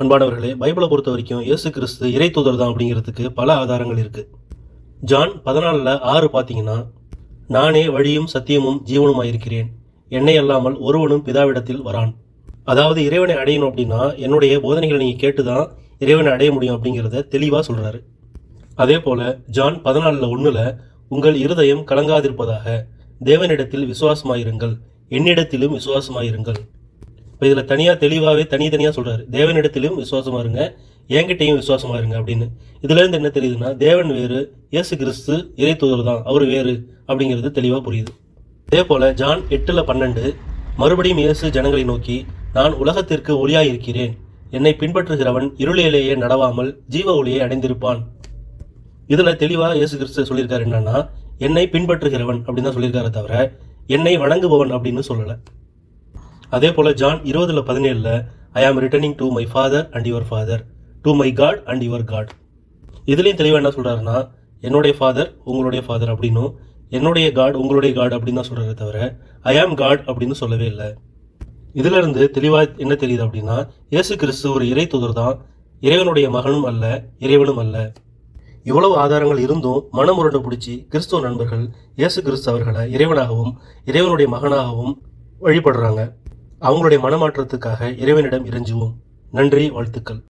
அன்பானவர்களே, பைபிளை பொறுத்த வரைக்கும் இயேசு கிறிஸ்து இறை தூதர் தான் அப்படிங்கிறதுக்கு பல ஆதாரங்கள் இருக்கு. ஜான் 14:6 பார்த்தீங்கன்னா, நானே வழியும் சத்தியமும் ஜீவனுமாயிருக்கிறேன், என்னை அல்லாமல் ஒருவனும் பிதாவிடத்தில் வரான். அதாவது இறைவனை அடையணும் அப்படின்னா என்னுடைய போதனைகளை நீங்கள் கேட்டு தான் இறைவனை அடைய முடியும் அப்படிங்கிறத தெளிவாக சொல்கிறாரு. அதே போல் ஜான் 14:1 உங்கள் இருதயம் கலங்காதிருப்பதாக, தேவனிடத்தில் விசுவாசமாயிருங்கள், என்னிடத்திலும் விசுவாசமாயிருங்கள். இப்போ இதில் தனியாக தெளிவாகவே தனித்தனியாக சொல்கிறாரு. தேவனிடத்திலும் விசுவாசமாக இருங்க, என்கிட்டையும் விசுவாசமாக இருங்க அப்படின்னு. இதுலேருந்து என்ன தெரியுதுன்னா, தேவன் வேறு, இயேசு கிறிஸ்து இறை தூதர் தான், அவர் வேறு அப்படிங்கிறது தெளிவாக புரியுது. அதே போல் ஜான் 8:12 மறுபடியும் இயேசு ஜனங்களை நோக்கி, நான் உலகத்திற்கு ஒளியாக இருக்கிறேன், என்னை பின்பற்றுகிறவன் இருளிலேயே நடவாமல் ஜீவ ஒளியை அடைந்திருப்பான். இதில் தெளிவாக இயேசு கிறிஸ்து சொல்லியிருக்காரு என்னன்னா, என்னை பின்பற்றுகிறவன் அப்படின்னு தான் சொல்லியிருக்காரு தவிர என்னை வணங்குபவன் அப்படின்னு சொல்லலை. அதே போல் John 20:17 I am returning to my father and your father, to my God and your God. இதுலேயும் தெளிவாக என்ன சொல்கிறாருன்னா, என்னுடைய ஃபாதர் உங்களுடைய ஃபாதர் அப்படின்னும், என்னுடைய காட் உங்களுடைய காட் அப்படின்னு தான் சொல்கிறாரு தவிர ஐ ஆம் காட் அப்படின்னு சொல்லவே இல்லை. இதிலிருந்து தெளிவாக என்ன தெரியுது அப்படின்னா, இயேசு கிறிஸ்து ஒரு இறை தூதர் தான், இறைவனுடைய மகனும் அல்ல, இறைவனும் அல்ல. இவ்வளவு ஆதாரங்கள் இருந்தும் மனமுரண்டு பிடிச்சி கிறிஸ்துவ நண்பர்கள் இயேசு கிறிஸ்து அவர்களை இறைவனாகவும் இறைவனுடைய மகனாகவும் வழிபடுறாங்க. அவங்களுடைய மனமாற்றத்துக்காக இறைவனிடம் இறைஞ்சுவோம். நன்றி, வாழ்த்துக்கள்.